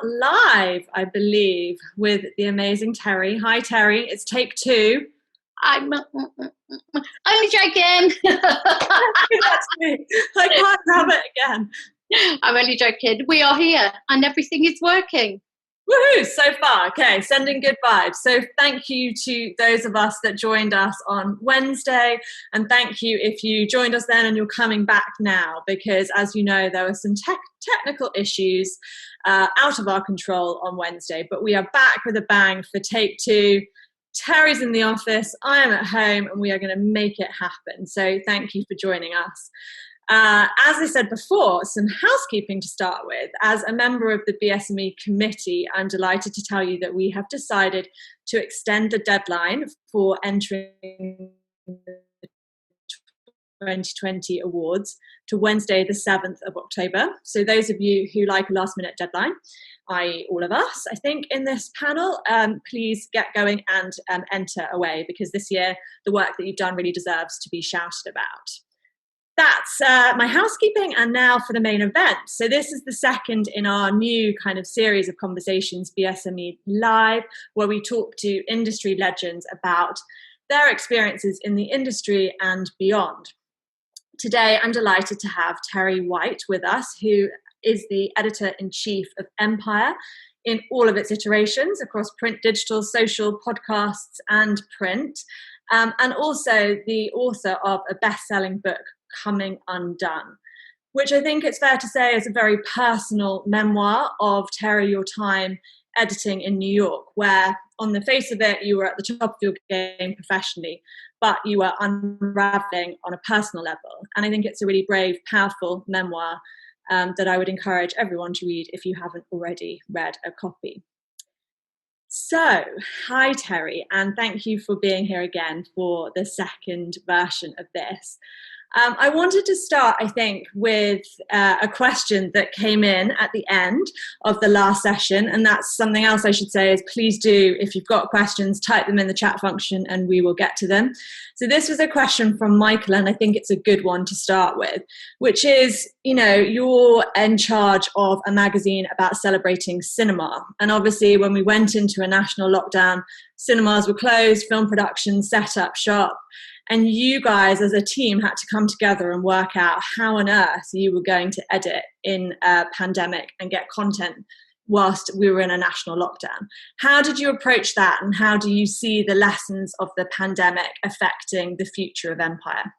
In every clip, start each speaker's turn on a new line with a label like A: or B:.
A: live, I believe, with the amazing Terri. Hi, Terri. It's take two.
B: I'm only joking.
A: That's me. I can't have it again.
B: I'm only joking. We are here and everything is working.
A: Woohoo, so far. Okay, sending good vibes. So thank you to those of us that joined us on Wednesday, and thank you if you joined us then and you're coming back now, because as you know, there were some technical issues out of our control on Wednesday, but we are back with a bang for take two. Terri's in the office, I am at home, and we are going to make it happen. So thank you for joining us. As I said before, some housekeeping to start with. As a member of the BSME committee, I'm delighted to tell you that we have decided to extend the deadline for entering the 2020 awards to Wednesday, the 7th of October. So those of you who like a last minute deadline, i.e. all of us, I think, in this panel, please get going and enter away, because this year the work that you've done really deserves to be shouted about. That's my housekeeping, and now for the main event. So this is the second in our new kind of series of conversations, BSME Live, where we talk to industry legends about their experiences in the industry and beyond. Today, I'm delighted to have Terri White with us, who is the editor-in-chief of Empire in all of its iterations across print, digital, social, podcasts, and print, and also the author of a best-selling book, Coming Undone, which I think it's fair to say is a very personal memoir of, Terri, your time editing in New York, where on the face of it, you were at the top of your game professionally, but you were unraveling on a personal level. And I think it's a really brave, powerful memoir that I would encourage everyone to read if you haven't already read a copy. So, hi Terri, and thank you for being here again for the second version of this. I wanted to start, I think, with a question that came in at the end of the last session, and that's something else I should say is please do, if you've got questions, type them in the chat function and we will get to them. So this was a question from Michael, and I think it's a good one to start with, which is, you know, you're in charge of a magazine about celebrating cinema. And obviously when we went into a national lockdown, cinemas were closed, film production set up shop. And you guys as a team had to come together and work out how on earth you were going to edit in a pandemic and get content whilst we were in a national lockdown. How did you approach that, and how do you see the lessons of the pandemic affecting the future of Empire?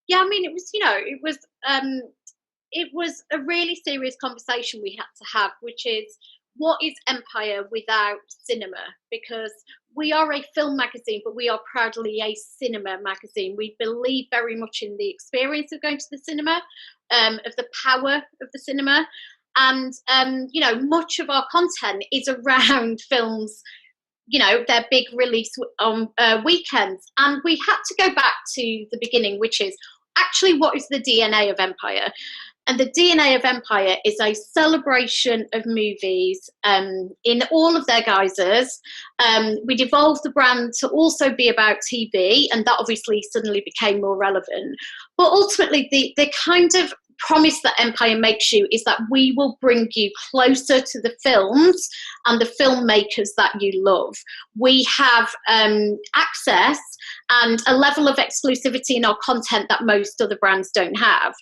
B: Yeah, I mean, it was a really serious conversation we had to have, which is, what is Empire without cinema? Because we are a film magazine, but we are proudly a cinema magazine. We believe very much in the experience of going to the cinema, of the power of the cinema. And, you know, much of our content is around films, you know, their big release on weekends. And we had to go back to the beginning, which is actually what is the DNA of Empire? And the DNA of Empire is a celebration of movies in all of their guises. We devolved the brand to also be about TV, and that obviously suddenly became more relevant. But ultimately, the kind of promise that Empire makes you is that we will bring you closer to the films and the filmmakers that you love. We have access and a level of exclusivity in our content that most other brands don't have.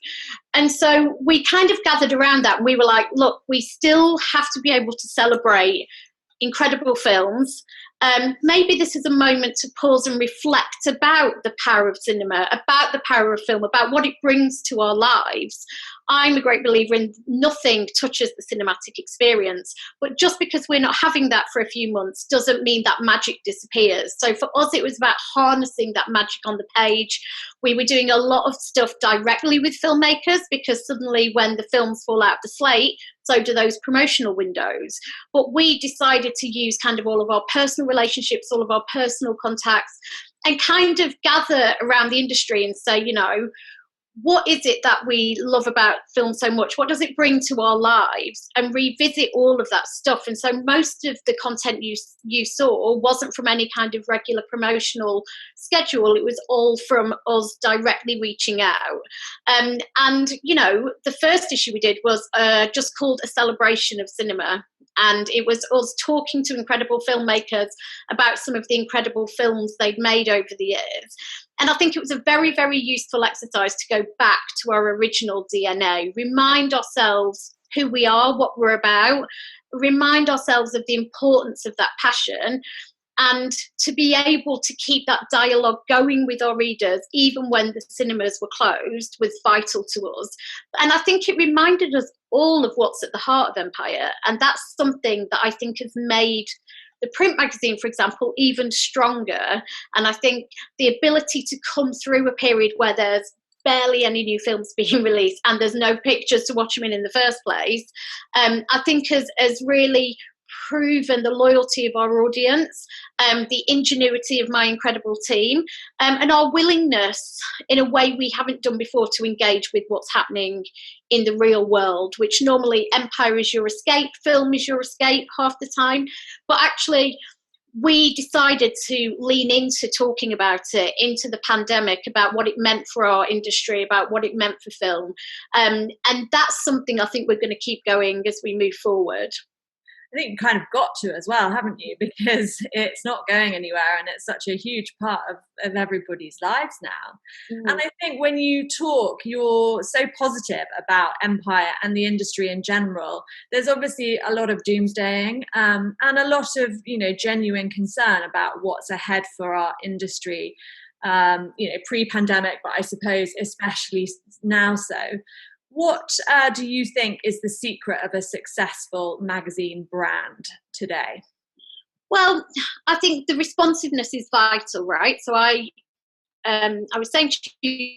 B: And so we kind of gathered around that, and we were like, look, we still have to be able to celebrate incredible films. Maybe this is a moment to pause and reflect about the power of cinema, about the power of film, about what it brings to our lives. I'm a great believer in nothing touches the cinematic experience, but just because we're not having that for a few months doesn't mean that magic disappears. So for us, it was about harnessing that magic on the page. We were doing a lot of stuff directly with filmmakers, because suddenly when the films fall out of the slate, so do those promotional windows. But we decided to use kind of all of our personal relationships, all of our personal contacts, and kind of gather around the industry and say, you know, what is it that we love about film so much? What does it bring to our lives? And revisit all of that stuff. And so most of the content you saw wasn't from any kind of regular promotional schedule. It was all from us directly reaching out. And, you know, the first issue we did was just called A Celebration of Cinema. And it was us talking to incredible filmmakers about some of the incredible films they'd made over the years. And I think it was a very, very useful exercise to go back to our original DNA, remind ourselves who we are, what we're about, remind ourselves of the importance of that passion, and to be able to keep that dialogue going with our readers, even when the cinemas were closed, was vital to us. And I think it reminded us all of what's at the heart of Empire. And that's something that I think has made the print magazine, for example, even stronger. And I think the ability to come through a period where there's barely any new films being released and there's no pictures to watch them in the first place, I think has really proven the loyalty of our audience, the ingenuity of my incredible team, and our willingness in a way we haven't done before to engage with what's happening in the real world, which normally Empire is your escape, film is your escape half the time. But actually, we decided to lean into talking about it, into the pandemic, about what it meant for our industry, about what it meant for film. And that's something I think we're going to keep going as we move forward.
A: I think you kind of got to as well, haven't you? Because it's not going anywhere and it's such a huge part of everybody's lives now. Mm. And I think when you talk, you're so positive about Empire and the industry in general. There's obviously a lot of doomsdaying and a lot of, you know, genuine concern about what's ahead for our industry, you know, pre-pandemic, but I suppose especially now so. What do you think is the secret of a successful magazine brand today?
B: Well, I think the responsiveness is vital, right? So I was saying to you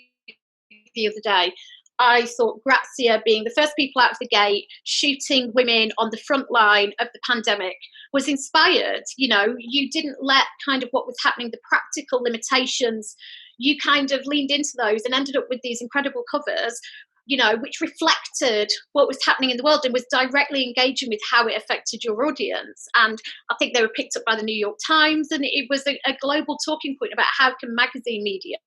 B: the other day, I thought Grazia, being the first people out of the gate, shooting women on the front line of the pandemic, was inspired. You know, you didn't let kind of what was happening, the practical limitations, you kind of leaned into those and ended up with these incredible covers, you know, which reflected what was happening in the world and was directly engaging with how it affected your audience. And I think they were picked up by the New York Times, and it was a global talking point about how can magazine media,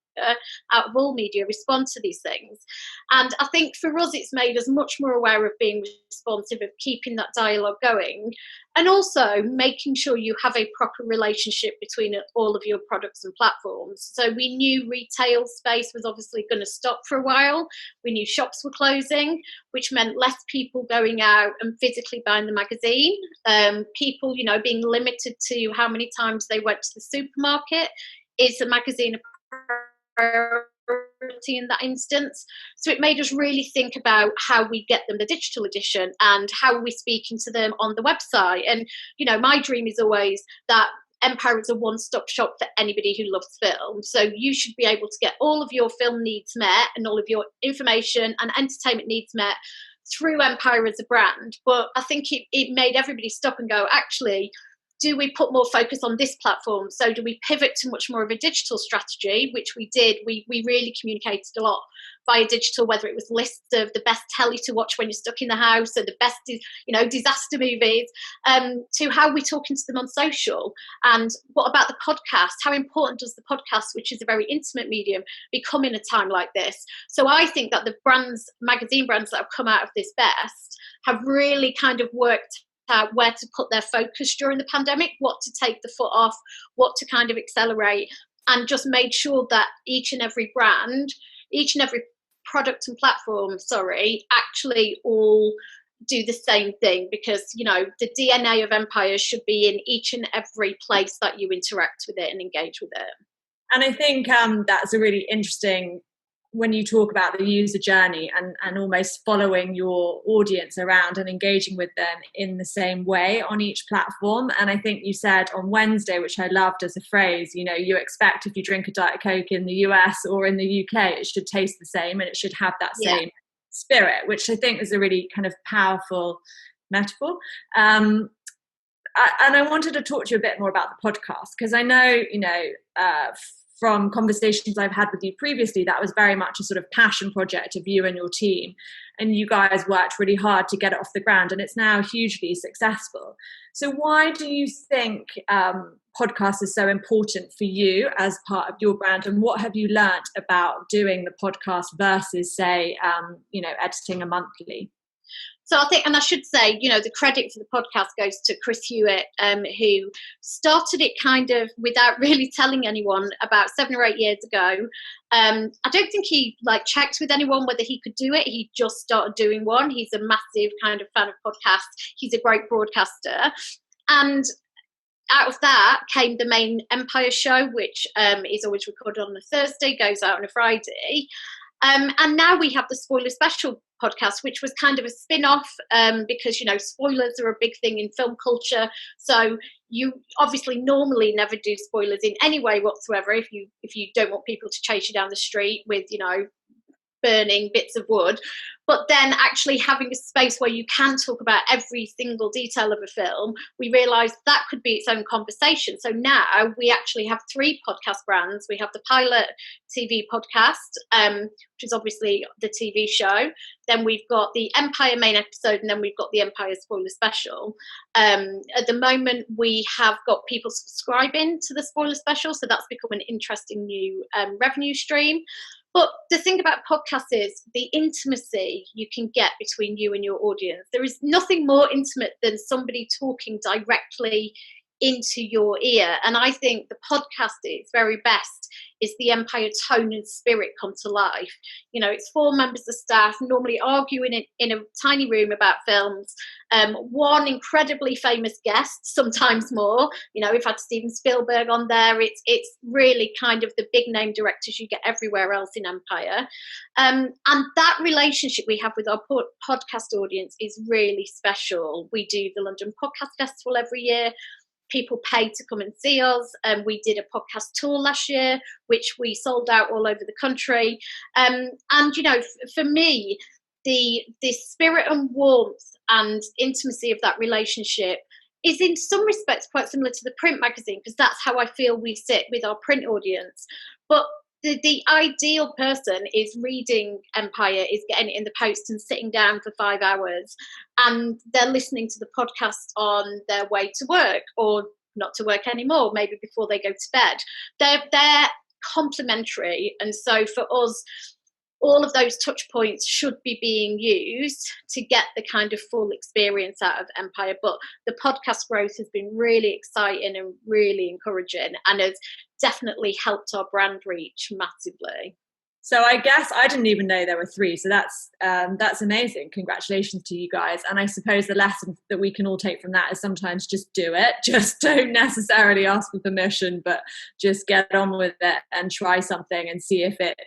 B: out of all media, respond to these things. And I think for us, it's made us much more aware of being responsive, of keeping that dialogue going, and also making sure you have a proper relationship between all of your products and platforms. So we knew retail space was obviously going to stop for a while. We knew shops were closing, which meant less people going out and physically buying the magazine. People, you know, being limited to how many times they went to the supermarket. Is the magazine a priority in that instance? So it made us really think about how we get them the digital edition and how we're speaking to them on the website. And, you know, my dream is always that Empire is a one-stop shop for anybody who loves film. So you should be able to get all of your film needs met and all of your information and entertainment needs met through Empire as a brand. But I think it made everybody stop and go, actually, do we put more focus on this platform? So do we pivot to much more of a digital strategy, which we did. We really communicated a lot via digital, whether it was lists of the best telly to watch when you're stuck in the house or the best, you know, disaster movies, to how we're talking to them on social. And what about the podcast? How important does the podcast, which is a very intimate medium, become in a time like this? So I think that the brands, magazine brands that have come out of this best have really kind of worked out where to put their focus during the pandemic, what to take the foot off, what to kind of accelerate, and just made sure that each and every brand, each and every product and platform, actually all do the same thing, because, you know, the DNA of Empire should be in each and every place that you interact with it and engage with it.
A: And I think that's a really interesting, when you talk about the user journey and almost following your audience around and engaging with them in the same way on each platform. And I think you said on Wednesday, which I loved as a phrase, you know, you expect if you drink a Diet Coke in the US or in the UK, it should taste the same and it should have that same spirit, which I think is a really kind of powerful metaphor. And I wanted to talk to you a bit more about the podcast, because I know, you know, from conversations I've had with you previously, that was very much a sort of passion project of you and your team. And you guys worked really hard to get it off the ground, and it's now hugely successful. So why do you think podcast is so important for you as part of your brand? And what have you learned about doing the podcast versus, say, editing a monthly?
B: So I think, and I should say, the credit for the podcast goes to Chris Hewitt, who started it kind of without really telling anyone about 7 or 8 years ago. I don't think he checked with anyone whether he could do it. He just started doing one. He's a massive kind of fan of podcasts. He's a great broadcaster. And out of that came the main Empire show, which is always recorded on a Thursday, goes out on a Friday. And now we have the Spoiler Special podcast, which was kind of a spin-off because, spoilers are a big thing in film culture. So you obviously normally never do spoilers in any way whatsoever if you don't want people to chase you down the street with, burning bits of wood. But then actually having a space where you can talk about every single detail of a film, we realised that could be its own conversation. So now we actually have 3 podcast brands. We have the Pilot TV podcast, which is obviously the TV show. Then we've got the Empire main episode, and then we've got the Empire Spoiler Special. At the moment, we have got people subscribing to the Spoiler Special, so that's become an interesting new revenue stream. But the thing about podcasts is the intimacy you can get between you and your audience. There is nothing more intimate than somebody talking directly into your ear. And I think the podcast at its very best is the Empire tone and spirit come to life. It's 4 members of staff normally arguing in a tiny room about films. One incredibly famous guest, sometimes more. We've had Steven Spielberg on there. It's really kind of the big name directors you get everywhere else in Empire. And that relationship we have with our podcast audience is really special. We do the London Podcast Festival every year. People pay to come and see us. We did a podcast tour last year, which we sold out all over the country. And, for me, the spirit and warmth and intimacy of that relationship is in some respects quite similar to the print magazine, because that's how I feel we sit with our print audience. But the ideal person is reading Empire, is getting it in the post and sitting down for 5 hours, and they're listening to the podcast on their way to work, or not to work anymore, maybe before they go to bed. They're complementary, and so for us, all of those touch points should be being used to get the kind of full experience out of Empire. But the podcast growth has been really exciting and really encouraging, and has definitely helped our brand reach massively.
A: So I guess I didn't even know there were 3. So that's amazing. Congratulations to you guys. And I suppose the lesson that we can all take from that is sometimes just do it. Just don't necessarily ask for permission, but just get on with it and try something and see if it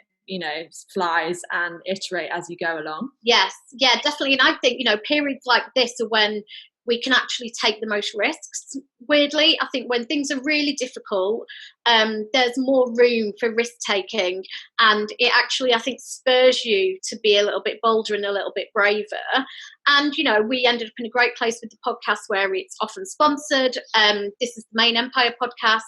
A: flies, and iterate as you go along.
B: Yes, yeah, definitely. And I think, periods like this are when we can actually take the most risks. Weirdly, I think when things are really difficult, there's more room for risk taking, and it actually, I think, spurs you to be a little bit bolder and a little bit braver. And we ended up in a great place with the podcast where it's often sponsored. This is the main Empire podcast,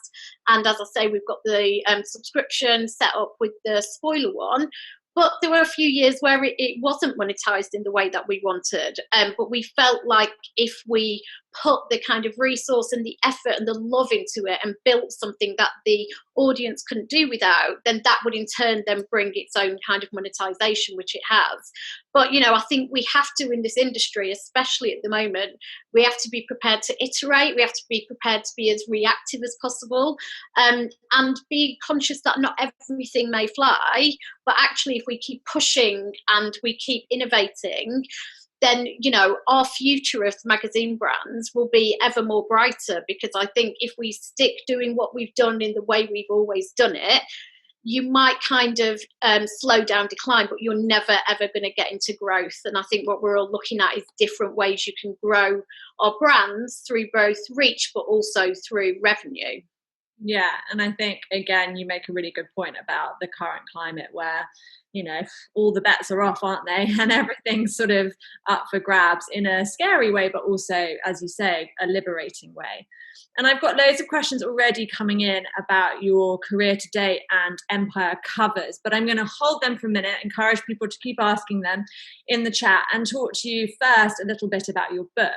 B: and as I say, we've got the subscription set up with the spoiler one. But there were a few years where it wasn't monetized in the way that we wanted. But we felt like if we put the kind of resource and the effort and the love into it and built something that the audience couldn't do without, then that would in turn then bring its own kind of monetization, which it has. But, I think we have to, in this industry, especially at the moment, we have to be prepared to iterate. We have to be prepared to be as reactive as possible, and be conscious that not everything may fly. But actually, if we keep pushing and we keep innovating, then, our future of magazine brands will be ever more brighter, because I think if we stick doing what we've done in the way we've always done it, you might kind of slow down, decline, but you're never, ever going to get into growth. And I think what we're all looking at is different ways you can grow our brands through both reach, but also through revenue.
A: Yeah, and I think, again, you make a really good point about the current climate where, all the bets are off, aren't they? And everything's sort of up for grabs in a scary way, but also, as you say, a liberating way. And I've got loads of questions already coming in about your career to date and Empire covers, but I'm going to hold them for a minute, encourage people to keep asking them in the chat, and talk to you first a little bit about your book,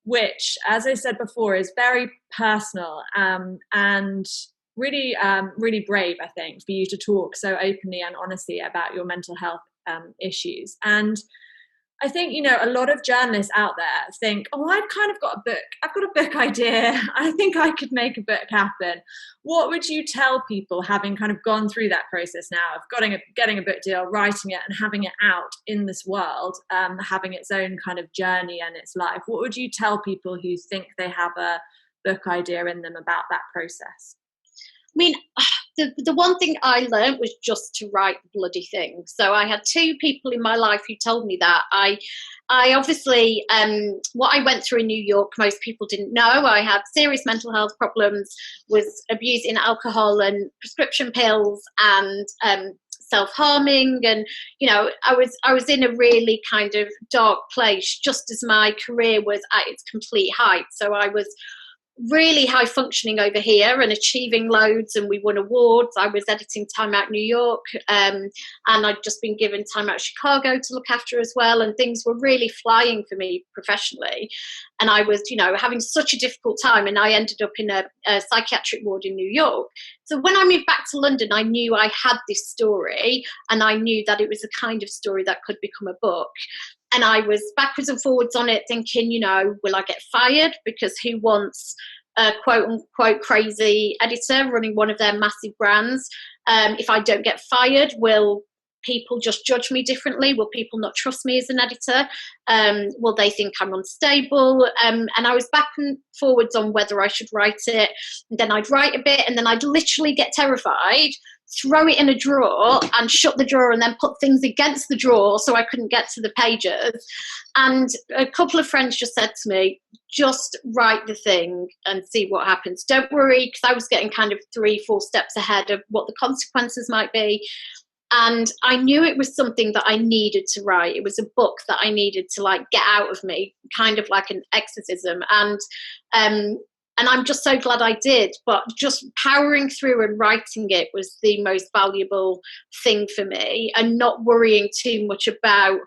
A: which, as I said before, is very personal, and really, really brave, I think, for you to talk so openly and honestly about your mental health issues. And I think, a lot of journalists out there think, oh, I've kind of got a book. I've got a book idea. I think I could make a book happen. What would you tell people, having kind of gone through that process now of getting a book deal, writing it and having it out in this world, having its own kind of journey and its life? What would you tell people who think they have a book idea in them about that process?
B: I mean, the one thing I learned was just to write the bloody thing. So I had two people in my life who told me that. I obviously, what I went through in New York, most people didn't know. I had serious mental health problems, was abusing alcohol and prescription pills and self-harming, and I was in a really kind of dark place just as my career was at its complete height. So I was really high functioning over here and achieving loads, and we won awards. I was editing Time Out New York, and I'd just been given Time Out Chicago to look after as well, and things were really flying for me professionally, and I was having such a difficult time, and I ended up in a psychiatric ward in New York. So when I moved back to London, I knew I had this story, and I knew that it was a kind of story that could become a book. And I was backwards and forwards on it, thinking, will I get fired? Because who wants a quote unquote crazy editor running one of their massive brands? If I don't get fired, will people just judge me differently? Will people not trust me as an editor? Will they think I'm unstable? And I was back and forwards on whether I should write it. And then I'd write a bit, and then I'd literally get terrified, throw it in a drawer and shut the drawer, and then put things against the drawer so I couldn't get to the pages. And a couple of friends just said to me, just write the thing and see what happens. Don't worry, because I was getting kind of 3-4 steps ahead of what the consequences might be. And I knew it was something that I needed to write. It was a book that I needed to get out of me, kind of like an exorcism. And I'm just so glad I did. But just powering through and writing it was the most valuable thing for me, and not worrying too much about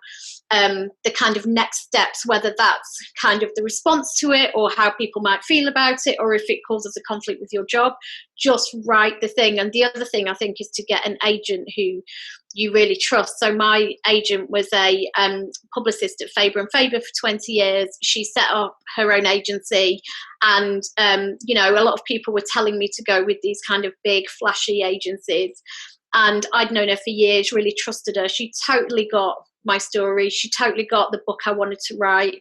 B: the kind of next steps, whether that's kind of the response to it or how people might feel about it, or if it causes a conflict with your job. Just write the thing. And the other thing I think is to get an agent who you really trust. So my agent was a publicist at Faber and Faber for 20 years. She set up her own agency, and a lot of people were telling me to go with these kind of big flashy agencies, and I'd known her for years, really trusted her. She totally got my story. She totally got the book I wanted to write.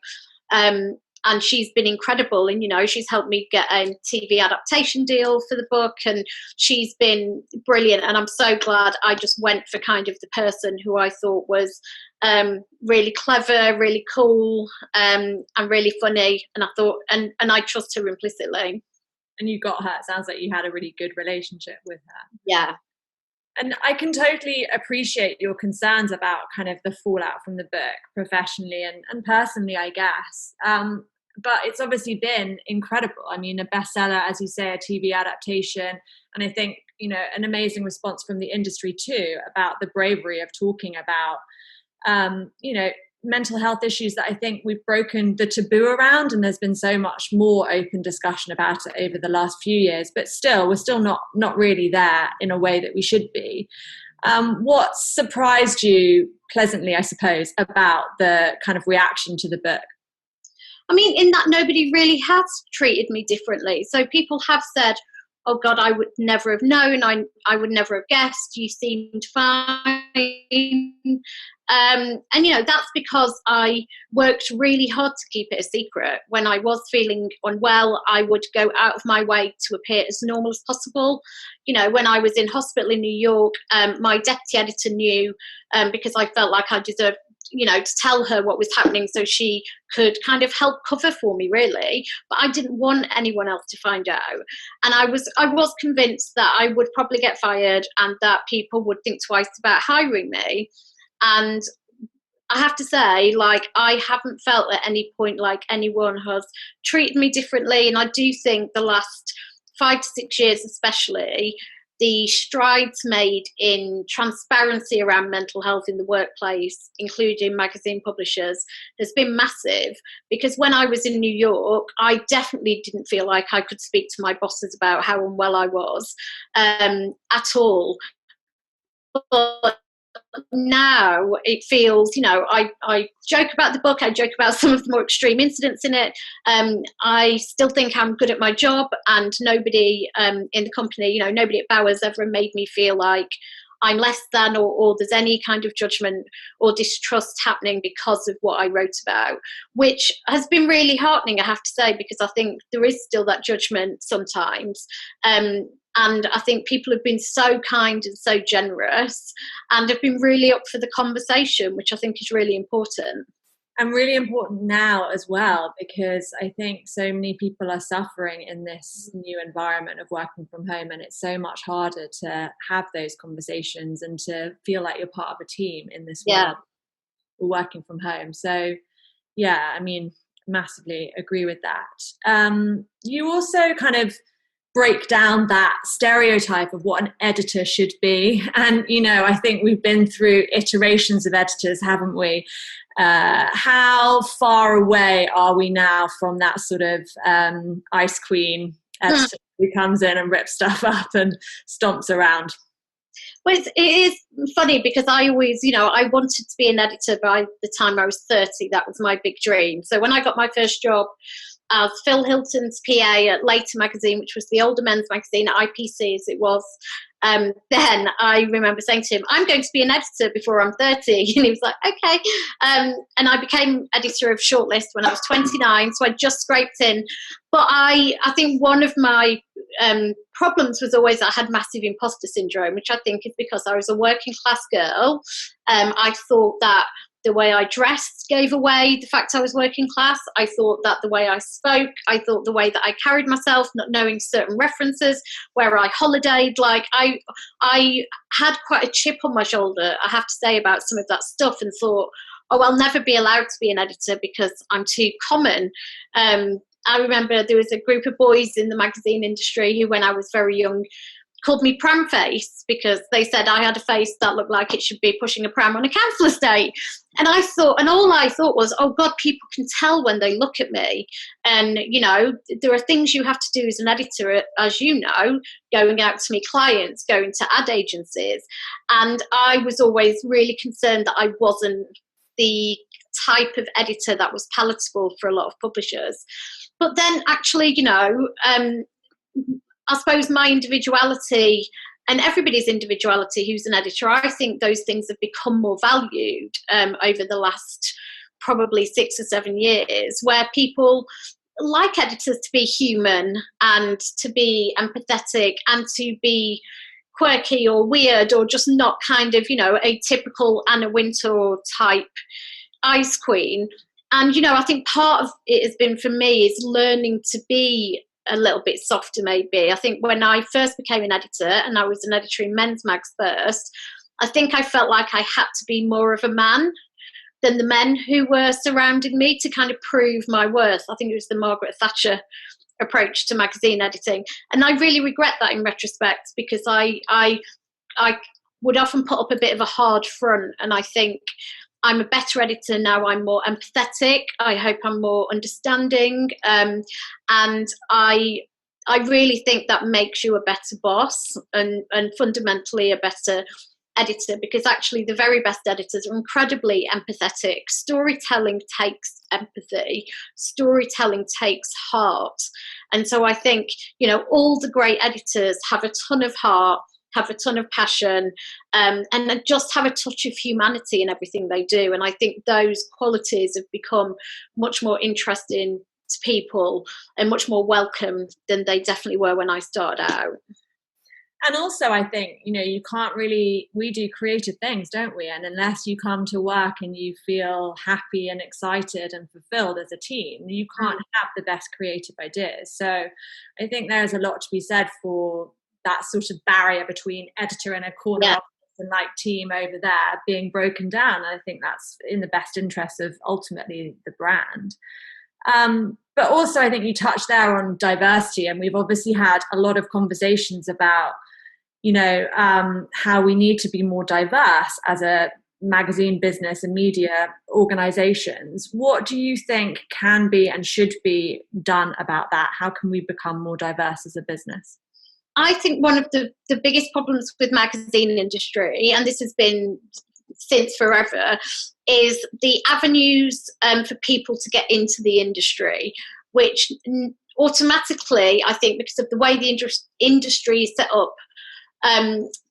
B: And she's been incredible. And, she's helped me get a TV adaptation deal for the book. And she's been brilliant. And I'm so glad I just went for kind of the person who I thought was really clever, really cool, and really funny. And I thought, and I trust her implicitly.
A: And you got her. It sounds like you had a really good relationship with her.
B: Yeah.
A: And I can totally appreciate your concerns about kind of the fallout from the book professionally and personally, I guess. But it's obviously been incredible. I mean, a bestseller, as you say, a TV adaptation. And I think, an amazing response from the industry too, about the bravery of talking about, mental health issues that I think we've broken the taboo around. And there's been so much more open discussion about it over the last few years. But still, we're still not really there in a way that we should be. What surprised you pleasantly, I suppose, about the kind of reaction to the book?
B: I mean, in that nobody really has treated me differently. So people have said, oh God, I would never have known. I would never have guessed. You seemed fine. And, that's because I worked really hard to keep it a secret. When I was feeling unwell, I would go out of my way to appear as normal as possible. When I was in hospital in New York, my deputy editor knew, because I felt like I deserved to tell her what was happening so she could kind of help cover for me, really. But I didn't want anyone else to find out. And I was convinced that I would probably get fired and that people would think twice about hiring me. And I have to say, like, I haven't felt at any point like anyone has treated me differently. And I do think the last 5 to 6 years especially, the strides made in transparency around mental health in the workplace, including magazine publishers, has been massive. Because when I was in New York, I definitely didn't feel like I could speak to my bosses about how unwell I was at all. But now it feels, I joke about the book, I joke about some of the more extreme incidents in it. I still think I'm good at my job, and nobody in the company, nobody at Bowers ever made me feel like I'm less than, or there's any kind of judgment or distrust happening because of what I wrote about, which has been really heartening, I have to say, because I think there is still that judgment sometimes. And I think people have been so kind and so generous and have been really up for the conversation, which I think is really important.
A: And really important now as well, because I think so many people are suffering in this new environment of working from home, and it's so much harder to have those conversations and to feel like you're part of a team in this world working from home. So yeah, I mean, massively agree with that. You also kind of break down that stereotype of what an editor should be. And, I think we've been through iterations of editors, haven't we? How far away are we now from that sort of ice queen editor who comes in and rips stuff up and stomps around?
B: Well, it is funny because I always, I wanted to be an editor by the time I was 30. That was my big dream. So when I got my first job as Phil Hilton's PA at Later magazine, which was the older men's magazine at IPC as it was, then I remember saying to him, I'm going to be an editor before I'm 30. And he was like, okay. And I became editor of Shortlist when I was 29, so I just scraped in. But I think one of my problems was always I had massive imposter syndrome, which I think is because I was a working class girl. I thought that the way I dressed gave away the fact I was working class. I thought that the way I spoke, I thought the way that I carried myself, not knowing certain references, where I holidayed, like I had quite a chip on my shoulder, I have to say, about some of that stuff, and thought, oh, I'll never be allowed to be an editor because I'm too common. I remember there was a group of boys in the magazine industry who, when I was very young, called me pram face because they said I had a face that looked like it should be pushing a pram on a council estate. And I thought, and all I thought was, oh God, people can tell when they look at me. And, there are things you have to do as an editor, as you know, going out to meet clients, going to ad agencies. And I was always really concerned that I wasn't the type of editor that was palatable for a lot of publishers. But then actually, I suppose my individuality and everybody's individuality who's an editor, I think those things have become more valued over the last probably 6 or 7 years, where people like editors to be human and to be empathetic and to be quirky or weird or just not kind of, a typical Anna Wintour type ice queen. And, I think part of it has been for me is learning to be a little bit softer, maybe. I think when I first became an editor, and I was an editor in men's mags first, I think I felt like I had to be more of a man than the men who were surrounding me to kind of prove my worth. I think it was the Margaret Thatcher approach to magazine editing. And I really regret that in retrospect, because I would often put up a bit of a hard front, and I think I'm a better editor now. I'm more empathetic. I hope I'm more understanding. And I really think that makes you a better boss and fundamentally a better editor, because actually the very best editors are incredibly empathetic. Storytelling takes empathy. Storytelling takes heart. And so I think, all the great editors have a ton of heart, have a ton of passion, and just have a touch of humanity in everything they do. And I think those qualities have become much more interesting to people and much more welcome than they definitely were when I started out.
A: And also, I think, you can't really, we do creative things, don't we? And unless you come to work and you feel happy and excited and fulfilled as a team, you can't have the best creative ideas. So I think there's a lot to be said for that sort of barrier between editor in a corner office and like team over there being broken down. And I think that's in the best interest of ultimately the brand. But also, I think you touched there on diversity, and we've obviously had a lot of conversations about, how we need to be more diverse as a magazine business and media organizations. What do you think can be and should be done about that? How can we become more diverse as a business?
B: I think one of the biggest problems with magazine industry, and this has been since forever, is the avenues for people to get into the industry, which automatically, I think, because of the way the industry is set up,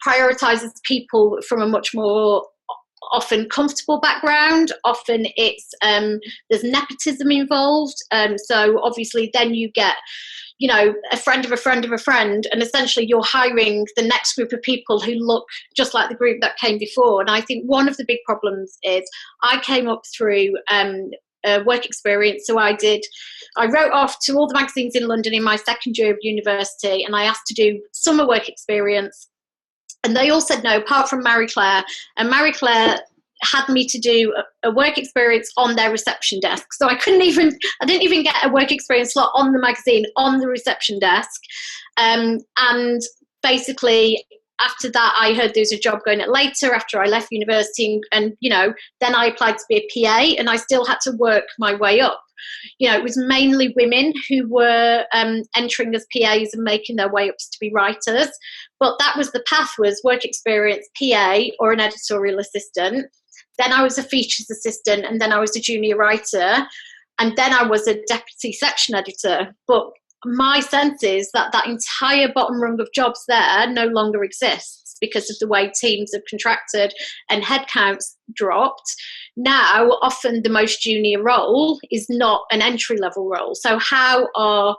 B: prioritizes people from a much more often comfortable background. Often it's there's nepotism involved, so obviously then you get a friend of a friend of a friend, and essentially you're hiring the next group of people who look just like the group that came before. And I think one of the big problems is I came up through work experience. So I wrote off to all the magazines in London in my second year of university, and I asked to do summer work experience, and they all said no, apart from Marie Claire. And Marie Claire had me to do a work experience on their reception desk. So I didn't even get a work experience slot on the magazine, on the reception desk. And basically after that, I heard there was a job going at later after I left university. And, then I applied to be a PA, and I still had to work my way up. It was mainly women who were entering as PAs and making their way up to be writers. But that was the path, was work experience, PA, or an editorial assistant. Then I was a features assistant, and then I was a junior writer, and then I was a deputy section editor. But my sense is that entire bottom rung of jobs there no longer exists because of the way teams have contracted and headcounts dropped. Now, often the most junior role is not an entry-level role. So how are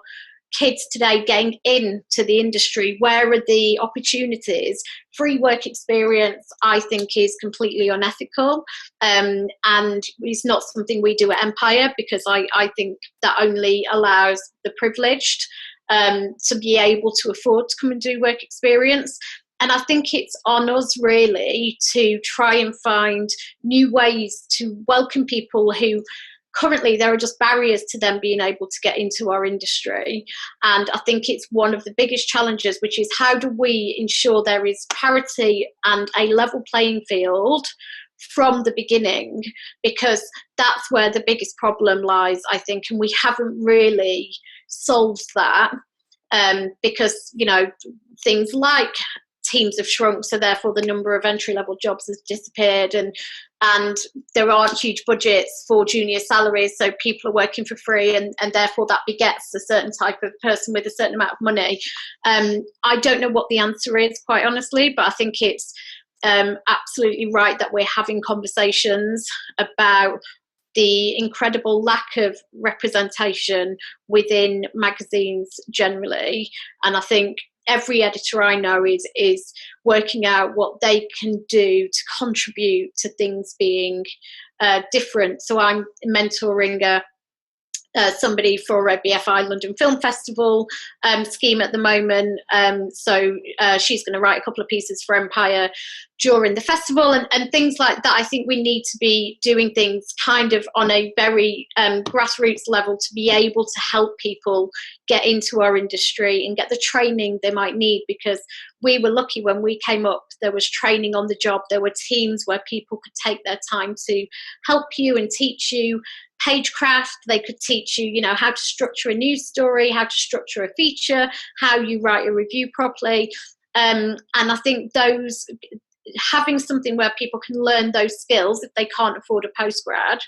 B: kids today getting into the industry? Where are the opportunities? Free work experience, I think, is completely unethical, and it's not something we do at Empire, because I think that only allows the privileged to be able to afford to come and do work experience. And I think it's on us really to try and find new ways to welcome people who currently there are just barriers to them being able to get into our industry. And I think it's one of the biggest challenges, which is how do we ensure there is parity and a level playing field from the beginning, because that's where the biggest problem lies, I think, and we haven't really solved that, because things like teams have shrunk, so therefore the number of entry-level jobs has disappeared, and there aren't huge budgets for junior salaries, so people are working for free, and therefore that begets a certain type of person with a certain amount of money. I don't know what the answer is, quite honestly, but I think it's absolutely right that we're having conversations about the incredible lack of representation within magazines generally. And I think every editor I know is working out what they can do to contribute to things being different. So I'm mentoring somebody for a BFI London Film Festival scheme at the moment. So she's going to write a couple of pieces for Empire during the festival, and things like that. I think we need to be doing things kind of on a very grassroots level to be able to help people get into our industry and get the training they might need, because we were lucky when we came up, there was training on the job. There were teams where people could take their time to help you and teach you pagecraft. They could teach you, how to structure a news story, how to structure a feature, how you write a review properly. And I think having something where people can learn those skills if they can't afford a postgrad,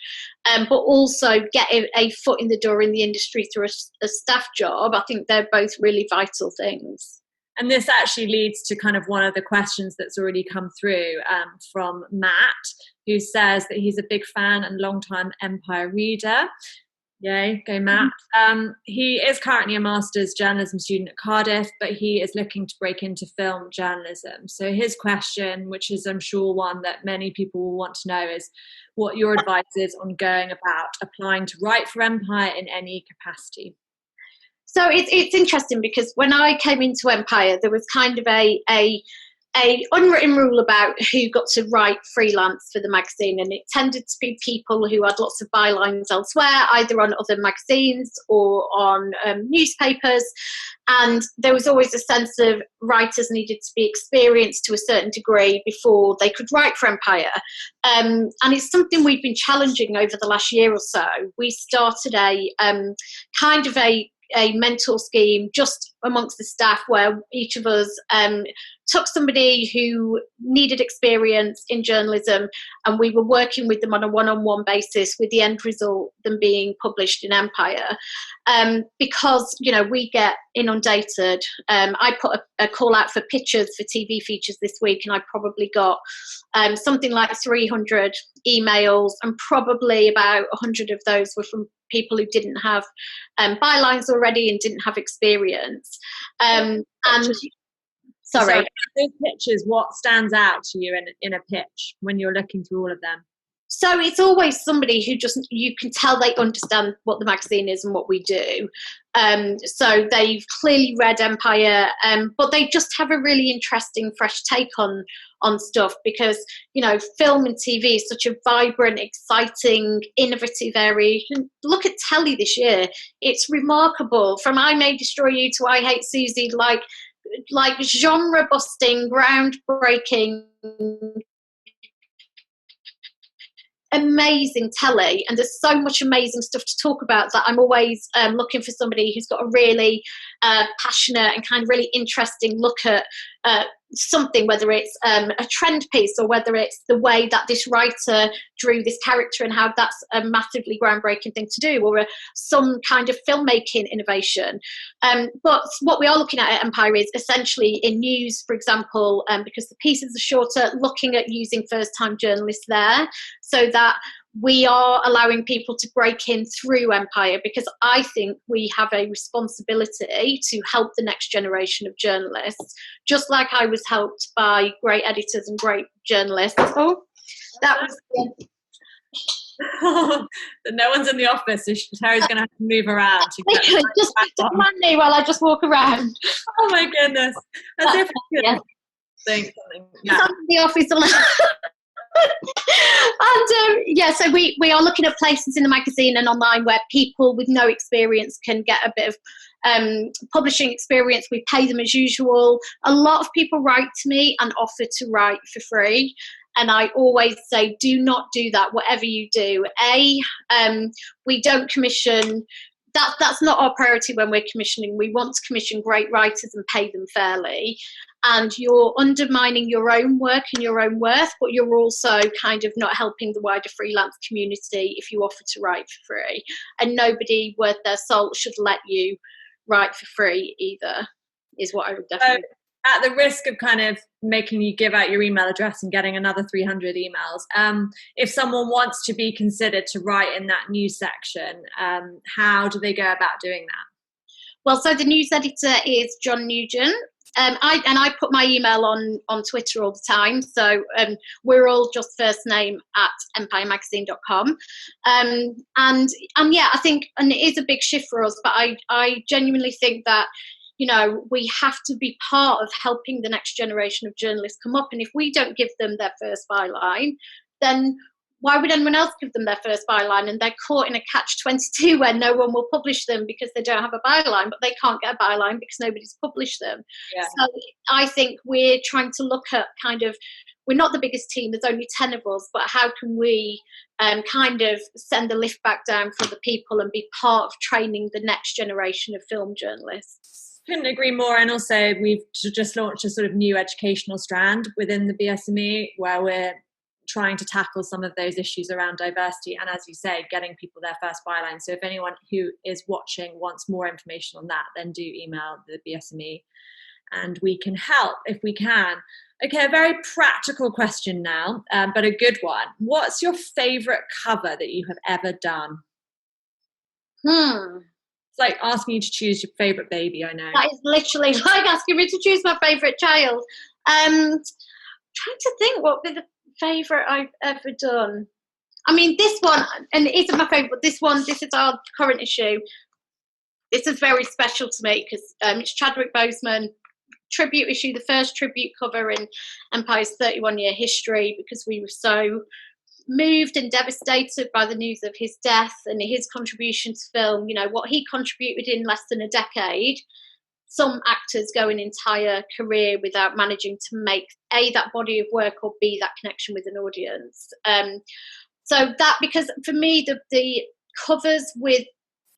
B: but also get a foot in the door in the industry through a staff job, I think they're both really vital things.
A: And this actually leads to kind of one of the questions that's already come through from Matt, who says that he's a big fan and long-time Empire reader. Yay, go Matt. He is currently a master's journalism student at Cardiff, but he is looking to break into film journalism. So his question, which is I'm sure one that many people will want to know, is what your advice is on going about applying to write for Empire in any capacity.
B: So it's interesting because when I came into Empire, there was kind of a unwritten rule about who got to write freelance for the magazine, and it tended to be people who had lots of bylines elsewhere, either on other magazines or on newspapers. And there was always a sense of writers needed to be experienced to a certain degree before they could write for Empire. And it's something we've been challenging over the last year or so. We started a kind of a mentor scheme just amongst the staff where each of us took somebody who needed experience in journalism, and we were working with them on a one-on-one basis, with the end result them being published in Empire. Because we get inundated. I put a call out for pictures for TV features this week, and I probably got something like 300 emails, and probably about 100 of those were from people who didn't have bylines already and didn't have experience. And sorry,
A: those pictures, what stands out to you in a pitch when you're looking through all of them?
B: So it's always somebody who just, you can tell they understand what the magazine is and what we do. So they've clearly read Empire, but they just have a really interesting, fresh take on stuff, because, film and TV is such a vibrant, exciting, innovative area. You can look at telly this year. It's remarkable. From I May Destroy You to I Hate Susie, like genre-busting, groundbreaking, amazing telly, and there's so much amazing stuff to talk about that I'm always looking for somebody who's got a really passionate and kind of really interesting look at something, whether it's a trend piece or whether it's the way that this writer drew this character and how that's a massively groundbreaking thing to do, or some kind of filmmaking innovation. But what we are looking at Empire is essentially in news, for example, because the pieces are shorter, looking at using first-time journalists there, so that we are allowing people to break in through Empire, because I think we have a responsibility to help the next generation of journalists, just like I was helped by great editors and great journalists. Oh, that was...
A: No one's in the office, so Terry's going to have to move around.
B: Just command me while I just walk around.
A: Oh my goodness. As if I could think something.
B: Yeah. The office and so we are looking at places in the magazine and online where people with no experience can get a bit of publishing experience. We pay them as usual. A lot of people write to me and offer to write for free, and I always say, do not do that, whatever you do. We don't commission. That's not our priority when we're commissioning. We want to commission great writers and pay them fairly. And you're undermining your own work and your own worth, but you're also kind of not helping the wider freelance community if you offer to write for free. And nobody worth their salt should let you write for free either, is what I would definitely...
A: At the risk of kind of making you give out your email address and getting another 300 emails, if someone wants to be considered to write in that news section, how do they go about doing that?
B: Well, so the news editor is John Nugent. I put my email on Twitter all the time, so we're all just first name at empiremagazine.com. And yeah, I think, and it is a big shift for us, but I genuinely think that, we have to be part of helping the next generation of journalists come up. And if we don't give them their first byline, then why would anyone else give them their first byline? And they're caught in a catch-22 where no one will publish them because they don't have a byline, but they can't get a byline because nobody's published them. Yeah. So I think we're trying to look at we're not the biggest team, there's only 10 of us, but how can we kind of send the lift back down for the people and be part of training the next generation of film journalists?
A: Couldn't agree more. And also we've just launched a sort of new educational strand within the BSME where we're trying to tackle some of those issues around diversity and, as you say, getting people their first byline. So if anyone who is watching wants more information on that, then do email the BSME and we can help if we can. Okay, a very practical question now, but a good one. What's your favourite cover that you have ever done? It's like asking you to choose your favourite baby, I know.
B: That is literally like asking me to choose my favourite child. Trying to think what would be the favourite I've ever done. I mean, this one, and it isn't my favourite, but this is our current issue. This is very special to me because it's Chadwick Boseman tribute issue, the first tribute cover in Empire's 31-year history, because we were so moved and devastated by the news of his death and his contribution to film. You know, what he contributed in less than a decade. Some actors go an entire career without managing to make A, that body of work, or B, that connection with an audience. So that, because for me, the covers with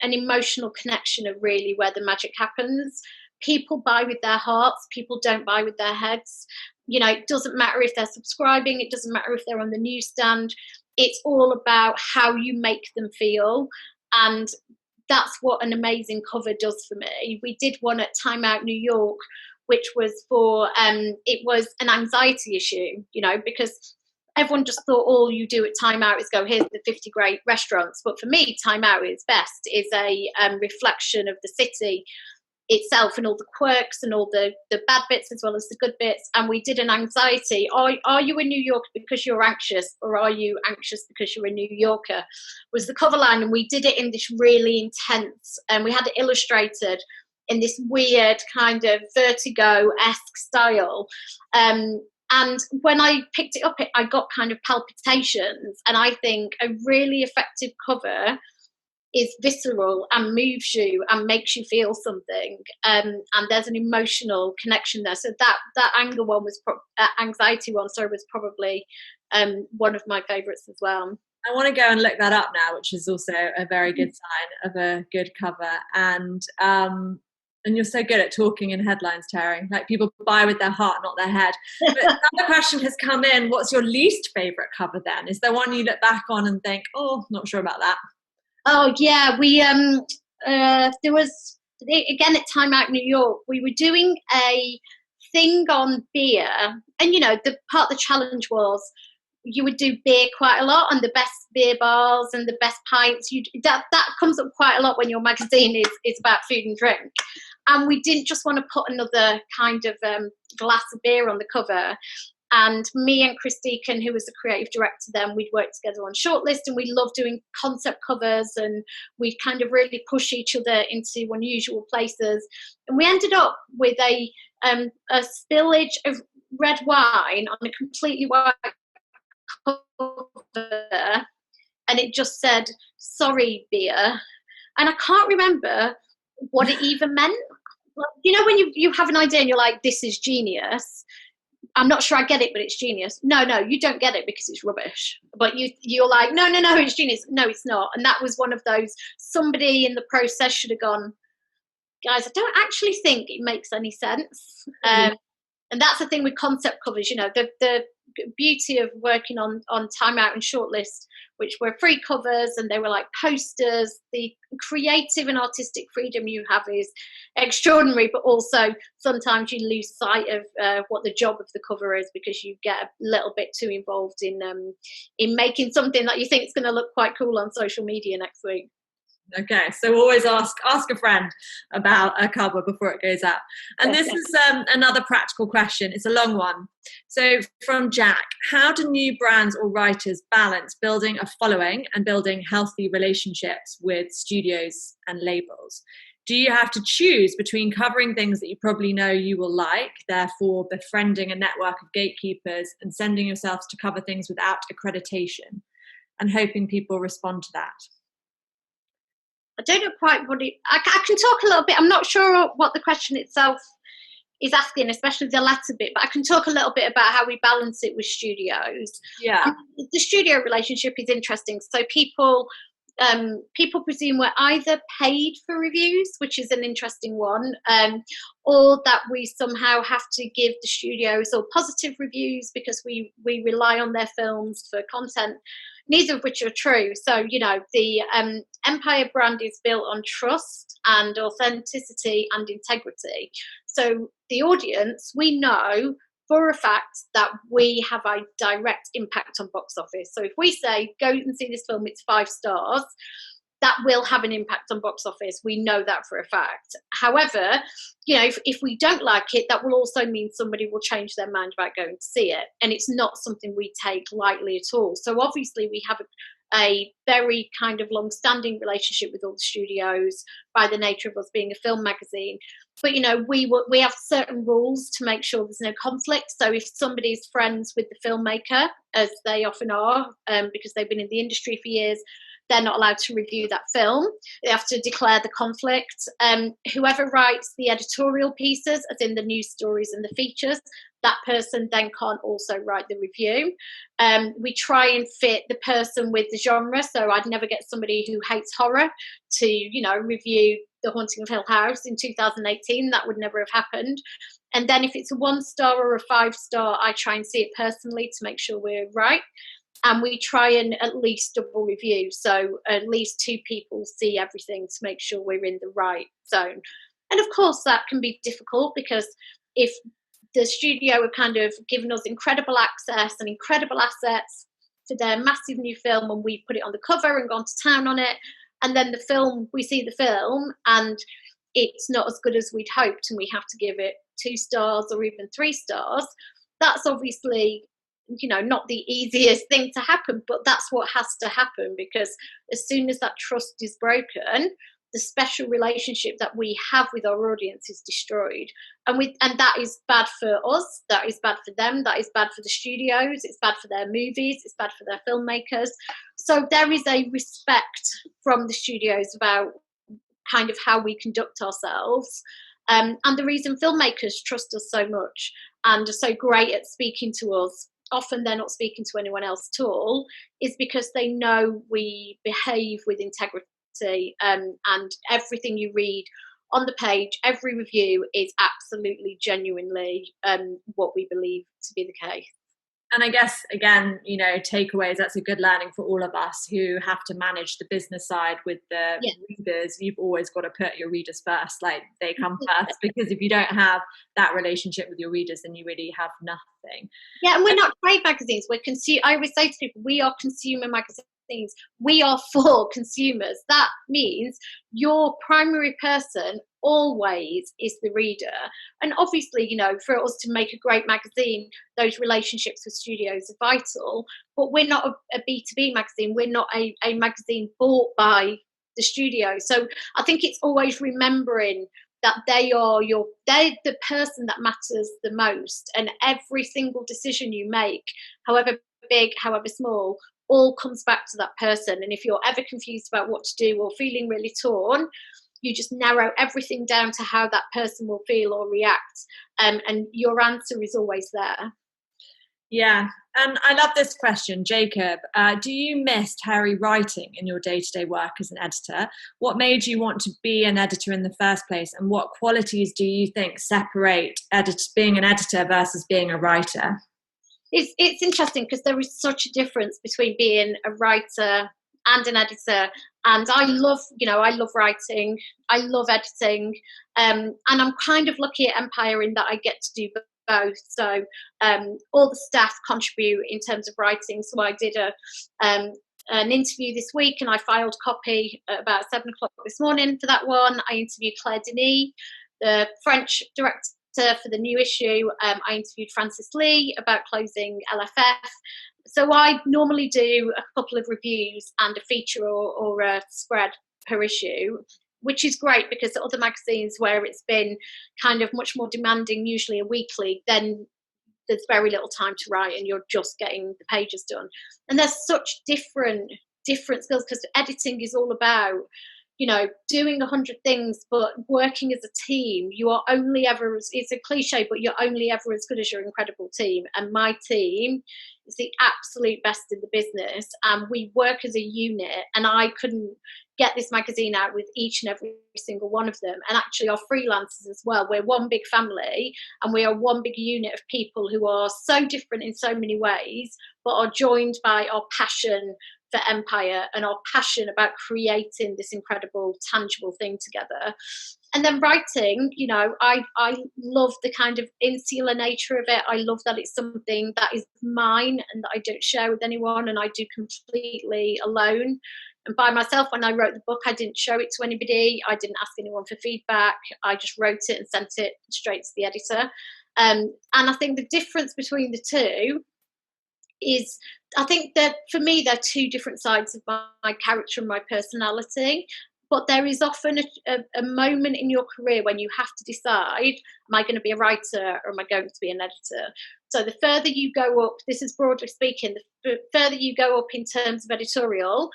B: an emotional connection are really where the magic happens. People buy with their hearts, people don't buy with their heads. You know, it doesn't matter if they're subscribing, it doesn't matter if they're on the newsstand. It's all about how you make them feel. And that's what an amazing cover does for me. We did one at Time Out New York, which was for, it was an anxiety issue, you know, because everyone just thought all you do at Time Out is go, here's the 50 great restaurants. But for me, Time Out is best, is a reflection of the city itself and all the quirks and all the bad bits as well as the good bits. And we did an anxiety. Are you in New York because you're anxious, or are you anxious because you're a New Yorker, was the cover line. And we did it in this really intense, and we had it illustrated in this weird kind of Vertigo-esque style. And when I picked it up, I got kind of palpitations. And I think a really effective cover is visceral and moves you and makes you feel something. And there's an emotional connection there. So that anger one was, anxiety one, sorry, was probably one of my favourites as well.
A: I want to go and look that up now, which is also a very good sign of a good cover. And you're so good at talking in headlines, Terri. Like, people buy with their heart, not their head. But another question has come in. What's your least favourite cover then? Is there one you look back on and think, oh, not sure about that?
B: Oh, yeah. We there was, again, at Time Out New York, we were doing a thing on beer. And, you know, the part of the challenge was you would do beer quite a lot, and the best beer bars and the best pints. That comes up quite a lot when your magazine is about food and drink. And we didn't just want to put another kind of glass of beer on the cover. And me and Chris Deacon, who was the creative director then, we'd worked together on Shortlist, and we loved doing concept covers, and we'd kind of really push each other into unusual places. And we ended up with a spillage of red wine on a completely white cover, and it just said, "Sorry, beer." And I can't remember what it even meant. You know, when you have an idea and you're like, this is genius. I'm not sure I get it, but it's genius. No, you don't get it because it's rubbish. But you're like, no, it's genius. No, it's not. And that was one of those, somebody in the process should have gone, guys, I don't actually think it makes any sense. And that's the thing with concept covers, you know, the beauty of working on Time Out and Shortlist, which were free covers and they were like posters. The creative and artistic freedom you have is extraordinary, but also sometimes you lose sight of what the job of the cover is, because you get a little bit too involved in making something that you think is going to look quite cool on social media next week.
A: Okay, so always ask a friend about a cover before it goes out. And this is another practical question. It's a long one. So from Jack, how do new brands or writers balance building a following and building healthy relationships with studios and labels? Do you have to choose between covering things that you probably know you will like, therefore befriending a network of gatekeepers, and sending yourselves to cover things without accreditation and hoping people respond to that?
B: I don't know quite what I can talk a little bit. I'm not sure what the question itself is asking, especially the latter bit, but I can talk a little bit about how we balance it with studios.
A: Yeah.
B: The studio relationship is interesting. So people presume we're either paid for reviews, which is an interesting one, or that we somehow have to give the studios all positive reviews because we rely on their films for content. Neither of which are true. So, you know, the Empire brand is built on trust and authenticity and integrity. So the audience, we know for a fact that we have a direct impact on box office. So if we say, go and see this film, it's 5 stars, that will have an impact on box office. We know that for a fact. However, if we don't like it, that will also mean somebody will change their mind about going to see it. And it's not something we take lightly at all. So obviously we have a very kind of long-standing relationship with all the studios by the nature of us being a film magazine. But, we have certain rules to make sure there's no conflict. So if somebody's friends with the filmmaker, as they often are, because they've been in the industry for years, they're not allowed to review that film. They have to declare the conflict. Whoever writes the editorial pieces, as in the news stories and the features, that person then can't also write the review. We try and fit the person with the genre. So I'd never get somebody who hates horror to, review The Haunting of Hill House in 2018. That would never have happened. And then if it's a 1-star or a 5-star, I try and see it personally to make sure we're right. And we try and at least double review. So at least 2 people see everything to make sure we're in the right zone. And of course, that can be difficult because if the studio have kind of given us incredible access and incredible assets for their massive new film, and we put it on the cover and gone to town on it, and then we see the film and it's not as good as we'd hoped and we have to give it 2 stars or even 3 stars, that's obviously not the easiest thing to happen, but that's what has to happen, because as soon as that trust is broken, the special relationship that we have with our audience is destroyed. And that is bad for us, that is bad for them, that is bad for the studios, it's bad for their movies, it's bad for their filmmakers. So there is a respect from the studios about kind of how we conduct ourselves. And the reason filmmakers trust us so much and are so great at speaking to us, often they're not speaking to anyone else at all, is because they know we behave with integrity, and everything you read on the page, every review is absolutely genuinely what we believe to be the case.
A: And I guess, again, takeaways, that's a good learning for all of us who have to manage the business side with the readers. You've always got to put your readers first, like they come first, because if you don't have that relationship with your readers, then you really have nothing.
B: Yeah, and we're not trade magazines. I always say to people, we are consumer magazines. We are for consumers. That means your primary person always is the reader. And obviously, for us to make a great magazine, those relationships with studios are vital. But we're not a B2B magazine. We're not a magazine bought by the studio. So I think it's always remembering that they're the person that matters the most. And every single decision you make, however big, however small, all comes back to that person. And if you're ever confused about what to do or feeling really torn, you just narrow everything down to how that person will feel or react, and your answer is always there.
A: Yeah, and I love this question, Jacob. Do you miss Terri writing in your day-to-day work as an editor? What made you want to be an editor in the first place, and what qualities do you think separate being an editor versus being a writer?
B: It's interesting because there is such a difference between being a writer and an editor. And I love writing, I love editing, and I'm kind of lucky at Empire in that I get to do both. So all the staff contribute in terms of writing. So I did an interview this week and I filed copy at about 7 o'clock this morning for that one. I interviewed Claire Denis, the French director for the new issue. I interviewed Francis Lee about closing LFF. So I normally do a couple of reviews and a feature or a spread per issue, which is great because at other magazines where it's been kind of much more demanding, usually a weekly, then there's very little time to write and you're just getting the pages done. And there's such different skills because editing is all about doing 100 things, but working as a team. You are only ever, it's a cliche, but you're only ever as good as your incredible team. And my team is the absolute best in the business. And we work as a unit, and I couldn't get this magazine out with each and every single one of them. And actually our freelancers as well. We're one big family and we are one big unit of people who are so different in so many ways, but are joined by our passion for Empire and our passion about creating this incredible tangible thing together. And then writing, I love the kind of insular nature of it. I love that it's something that is mine and that I don't share with anyone and I do completely alone. And by myself, when I wrote the book, I didn't show it to anybody. I didn't ask anyone for feedback. I just wrote it and sent it straight to the editor. And I think the difference between the two is, I think that for me, they're two different sides of my character and my personality. But there is often a moment in your career when you have to decide, am I going to be a writer or am I going to be an editor? So the further you go up, this is broadly speaking, the further you go up in terms of editorial,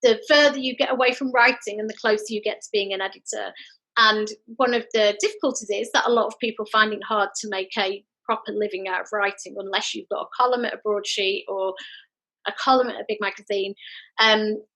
B: the further you get away from writing and the closer you get to being an editor. And one of the difficulties is that a lot of people find it hard to make a proper living out of writing unless you've got a column at a broadsheet or a column at a big magazine.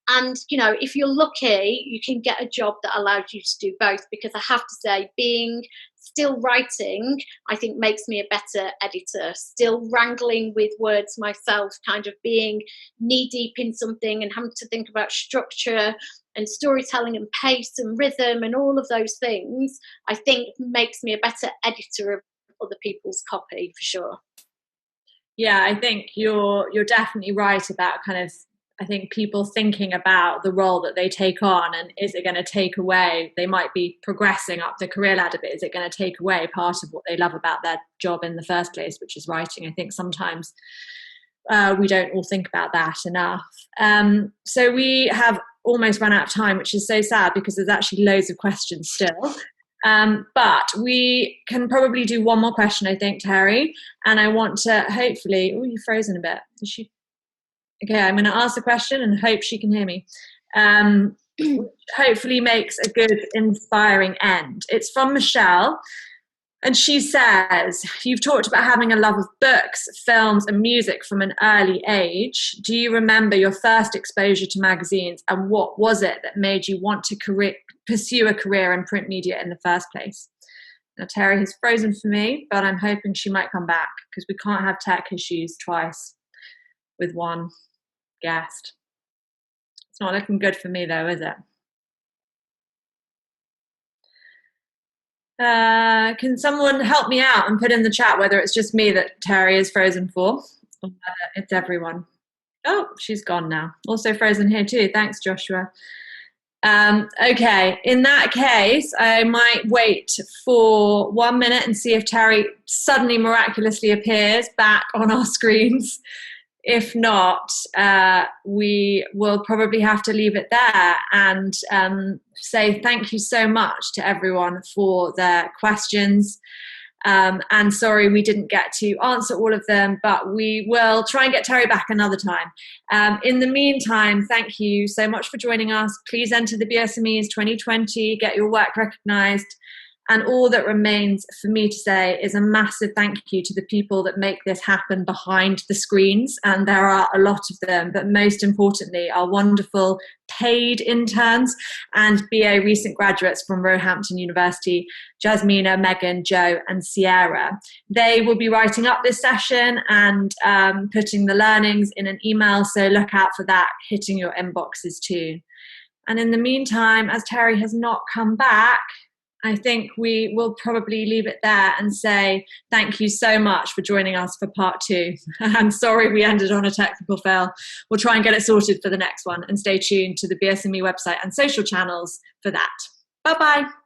B: And, you know, if you're lucky, you can get a job that allows you to do both, because I have to say, being still writing, I think makes me a better editor. Still wrangling with words myself, kind of being knee deep in something and having to think about structure and storytelling and pace and rhythm and all of those things, I think makes me a better editor of other people's copy, for sure.
A: Yeah, I think you're definitely right about kind of, I think people thinking about the role that they take on, and is it going to take away, they might be progressing up the career ladder, but is it going to take away part of what they love about their job in the first place, which is writing? I think sometimes we don't all think about that enough. So we have almost run out of time, which is so sad because there's actually loads of questions still. But we can probably do one more question, I think, Terri. And I want to hopefully, oh, you've frozen a bit. Is she? Okay, I'm going to ask the question and hope she can hear me. Hopefully makes a good, inspiring end. It's from Michelle. And she says, you've talked about having a love of books, films, and music from an early age. Do you remember your first exposure to magazines, and what was it that made you want to pursue a career in print media in the first place? Now, Terri has frozen for me, but I'm hoping she might come back, because we can't have tech issues twice with one guest. It's not looking good for me, though, is it? Can someone help me out and put in the chat whether it's just me that Terri is frozen for, or whether it's everyone? Oh, she's gone now. Also frozen here too. Thanks, Joshua. Okay, in that case, I might wait for 1 minute and see if Terri suddenly miraculously appears back on our screens. If not, we will probably have to leave it there and say thank you so much to everyone for their questions. And sorry we didn't get to answer all of them, but we will try and get Terri back another time. In the meantime, thank you so much for joining us. Please enter the BSMEs 2020, get your work recognised. And all that remains for me to say is a massive thank you to the people that make this happen behind the screens. And there are a lot of them, but most importantly, our wonderful paid interns and BA recent graduates from Roehampton University, Jasmina, Megan, Joe, and Sierra. They will be writing up this session and putting the learnings in an email, so look out for that hitting your inboxes too. And in the meantime, as Terri has not come back, I think we will probably leave it there and say thank you so much for joining us for part 2. I'm sorry we ended on a technical fail. We'll try and get it sorted for the next one, and stay tuned to the BSME website and social channels for that. Bye-bye.